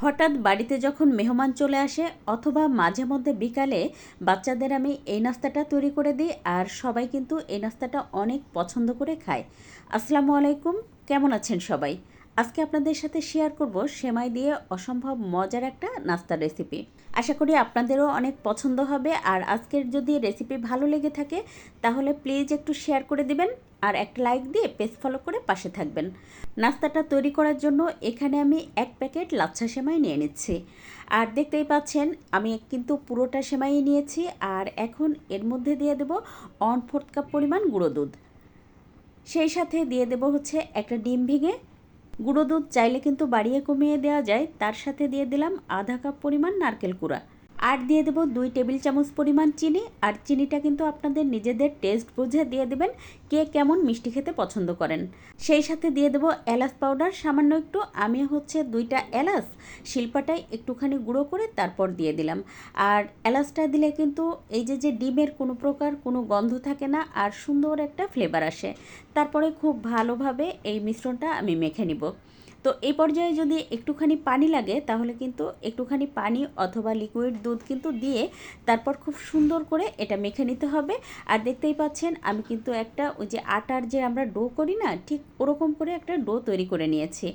হঠাৎ বাড়িতে যখন মেহমান চলে আসে অথবা মাঝে মধ্যে বিকালে বাচ্চাদের আমি এই নাস্তাটা তৈরি করে দিই আর সবাই কিন্তু এই নাস্তাটা অনেক পছন্দ করে খায়। আসসালামু আলাইকুম, কেমন আছেন সবাই? আজকে আপনাদের সাথে শেয়ার করব সেমাই দিয়ে অসম্ভব মজার একটা নাস্তার রেসিপি। আশা করি আপনাদেরও অনেক পছন্দ হবে। আর আজকের যদি রেসিপি ভালো লেগে থাকে তাহলে প্লিজ একটু শেয়ার করে দিবেন আর একটা লাইক দিয়ে পেজ ফলো করে পাশে থাকবেন। নাস্তাটা তৈরি করার জন্য এখানে আমি 1 প্যাকেট লাচ্ছা সেমাই নিয়ে নিচ্ছি। আর দেখতেই পাচ্ছেন আমি কিন্তু পুরোটা সেমাই নিয়েছি। আর এখন এর মধ্যে দিয়ে দেব 1/4 কাপ পরিমাণ গুঁড়ো দুধ। সেই সাথে দিয়ে দেব হচ্ছে একটা ডিম ভেঙে। গুঁড়ো দুধ চাইলে কিন্তু বাড়িয়ে কমিয়ে দেওয়া যায়। তার সাথে দিয়ে দিলাম আধা কাপ পরিমাণ নারকেল কুড়া। আর দিয়ে দেব 2 টেবিল চামচ পরিমাণ চিনি। আর চিনিটা কিন্তু আপনাদের নিজেদের টেস্ট বুঝে দিয়ে দেবেন, কে কেমন মিষ্টি খেতে পছন্দ করেন। সেই সাথে দিয়ে দেব এলাচ পাউডার সামান্য একটু। আমি হচ্ছে 2টা এলাচ শিলপাটায় একটুখানি গুঁড়ো করে তারপর দিয়ে দিলাম। আর এলাচটা দিলে কিন্তু এই যে ডিমের কোনো প্রকার কোনো গন্ধ থাকে না আর সুন্দর একটা ফ্লেভার আসে। তারপরে খুব ভালোভাবে এই মিশ্রণটা আমি মেখে নিব। তো এই পর্যায়ে যদি একটুখানি পানি লাগে তাহলে কিন্তু একটুখানি পানি অথবা লিকুইড দুধ কিন্তু দিয়ে তারপর খুব সুন্দর করে এটা মেখে নিতে হবে। আর দেখতেই পাচ্ছেন আমি কিন্তু একটা ওই যে আটার যে আমরা ডো করি না, ঠিক ওরকম করে একটা ডো তৈরি করে নিয়েছি।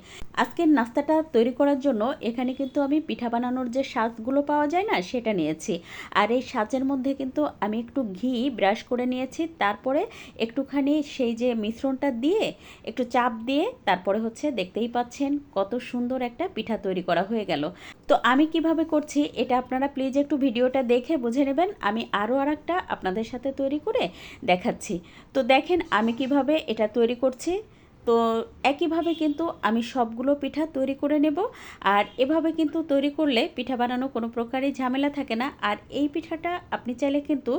আজকের নাস্তাটা তৈরি করার জন্য এখানে কিন্তু আমি পিঠা বানানোর যে সাজগুলো পাওয়া যায় না সেটা নিয়েছি। আর এই সাজের মধ্যে কিন্তু আমি একটু ঘি ব্রাশ করে নিয়েছি। তারপরে একটুখানি সেই যে মিশ্রণটা দিয়ে একটু চাপ দিয়ে তারপরে হচ্ছে দেখতেই পাচ্ছেন কত সুন্দর একটা পিঠা তৈরি করা হয়ে গেল। তো আমি কিভাবে করছি এটা আপনারা প্লিজ একটু ভিডিওটা দেখে বুঝে নেবেন। আমি আরও আরেকটা আপনাদের সাথে তৈরি করে দেখাচ্ছি। তো দেখেন আমি কিভাবে এটা তৈরি করছি। তো একইভাবে কিন্তু আমি সবগুলো পিঠা তৈরি করে নেব। আর এভাবে কিন্তু তৈরি করলে পিঠা বানানো কোনো প্রকারই ঝামেলা থাকে না। আর এই পিঠাটা আপনি চাইলে কিন্তু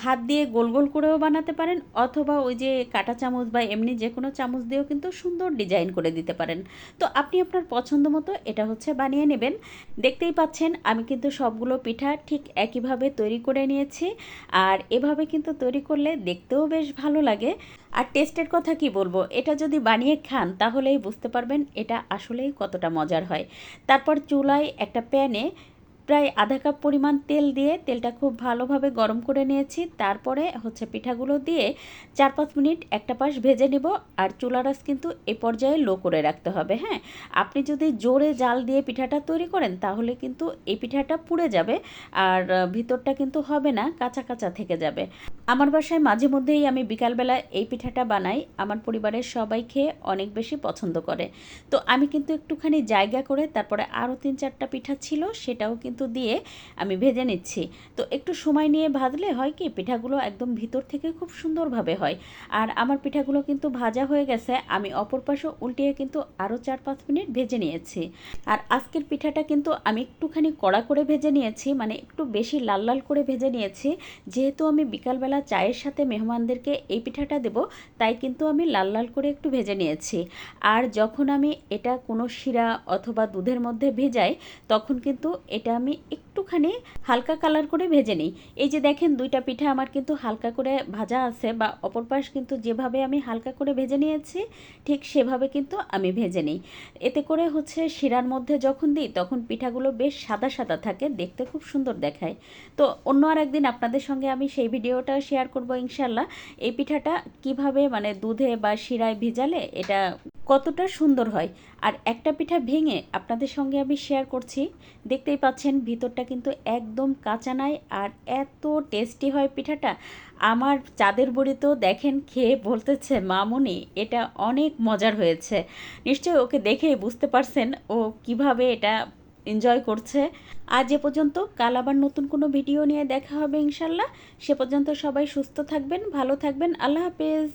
হাত দিয়ে গোল গোল করেও বানাতে পারেন অথবা ওই যে কাঁটা চামচ বা এমনি যে কোনো চামচ দিয়েও কিন্তু সুন্দর ডিজাইন করে দিতে পারেন। তো আপনি আপনার পছন্দ মতো এটা হচ্ছে বানিয়ে নেবেন। দেখতেই পাচ্ছেন আমি কিন্তু সবগুলো পিঠা ঠিক একইভাবে তৈরি করে নিয়েছি। আর এভাবে কিন্তু তৈরি করলে দেখতেও বেশ ভালো লাগে। আর টেস্টের কথা কি বলবো, এটা যদি বানিয়ে খান তাহলেই বুঝতে পারবেন এটা আসলেই কতটা মজার হয়। তারপর চুলায় একটা প্যানে প্রায় আধা কাপ পরিমাণ তেল দিয়ে তেলটা খুব ভালোভাবে গরম করে নিয়েছি। তারপরে হচ্ছে পিঠাগুলো দিয়ে 4-5 মিনিট একটা পাশ ভেজে নিব। আর চুলার আঁচ কিন্তু এ পর্যায়ে লো করে রাখতে হবে। হ্যাঁ, আপনি যদি জোরে জাল দিয়ে পিঠাটা তৈরি করেন তাহলে কিন্তু এই পিঠাটা পুড়ে যাবে আর ভিতরটা কিন্তু হবে না, কাঁচা কাঁচা থেকে যাবে। আমার বাসায় মাঝে মধ্যেই আমি বিকালবেলা এই পিঠাটা বানাই। আমার পরিবারের সবাই খেয়ে অনেক বেশি পছন্দ করে। তো আমি কিন্তু একটুখানি জায়গা করে তারপরে আরও 3-4টা পিঠা ছিল সেটাও কিন্তু দিয়ে আমি ভেজে নিচ্ছি। তো একটু সময় নিয়ে ভাজলে হয় কি পিঠাগুলো একদম ভিতর থেকে খুব সুন্দরভাবে হয়। আর আমার পিঠাগুলো কিন্তু ভাজা হয়ে গেছে। আমি অপর পাশে উল্টিয়ে কিন্তু আরও 4-5 মিনিট ভেজে নিয়েছি। আর আজকের পিঠাটা কিন্তু আমি একটুখানি কড়া করে ভেজে নিয়েছি, মানে একটু বেশি লাল লাল করে ভেজে নিয়েছি। যেহেতু আমি বিকালবেলা চায়ের সাথে মেহমানদেরকে এই পিঠাটা দেব তাই কিন্তু আমি লাল লাল করে একটু ভেজে নিয়েছি। আর যখন আমি এটা কোনো শিরা অথবা দুধের মধ্যে ভেজাই তখন কিন্তু এটা আমি একটুখানি হালকা কালার করে ভেজে নিই। এই যে দেখেন 2টা পিঠা আমার কিন্তু হালকা করে ভাজা আছে, বা অপর পাশ কিন্তু যেভাবে আমি হালকা করে ভেজে নিয়েছি ঠিক সেভাবে কিন্তু আমি ভেজে নিই। এতে করে হচ্ছে শিরার মধ্যে যখন দিই তখন পিঠাগুলো বেশ সাদা সাদা থাকে, দেখতে খুব সুন্দর দেখায়। তো অন্য আর একদিন আপনাদের সঙ্গে আমি সেই ভিডিওটা শেয়ার করব ইনশাল্লাহ। এই পিঠাটা কিভাবে মানে দুধে বা শিরায় ভিজালে এটা কতটা সুন্দর হয়। আর একটা পিঠা ভেঙে আপনাদের সঙ্গে আমি শেয়ার করছি। দেখতেই পাচ্ছেন ভিতরটা কিন্তু একদম কাঁচা নাই আর এত টেস্টি হয় পিঠাটা। আমার চাঁদের বুড়িতেও দেখেন খেয়ে বলতেছে মামুনি এটা অনেক মজার হয়েছে। নিশ্চয়ই ওকে দেখেই বুঝতে পারছেন ও কিভাবে এটা এনজয় করছে। আজ এ পর্যন্ত, কাল আবার নতুন কোনো ভিডিও নিয়ে দেখা হবে ইনশাল্লাহ। সে পর্যন্ত সবাই সুস্থ থাকবেন, ভালো থাকবেন। আল্লাহ হাফেজ।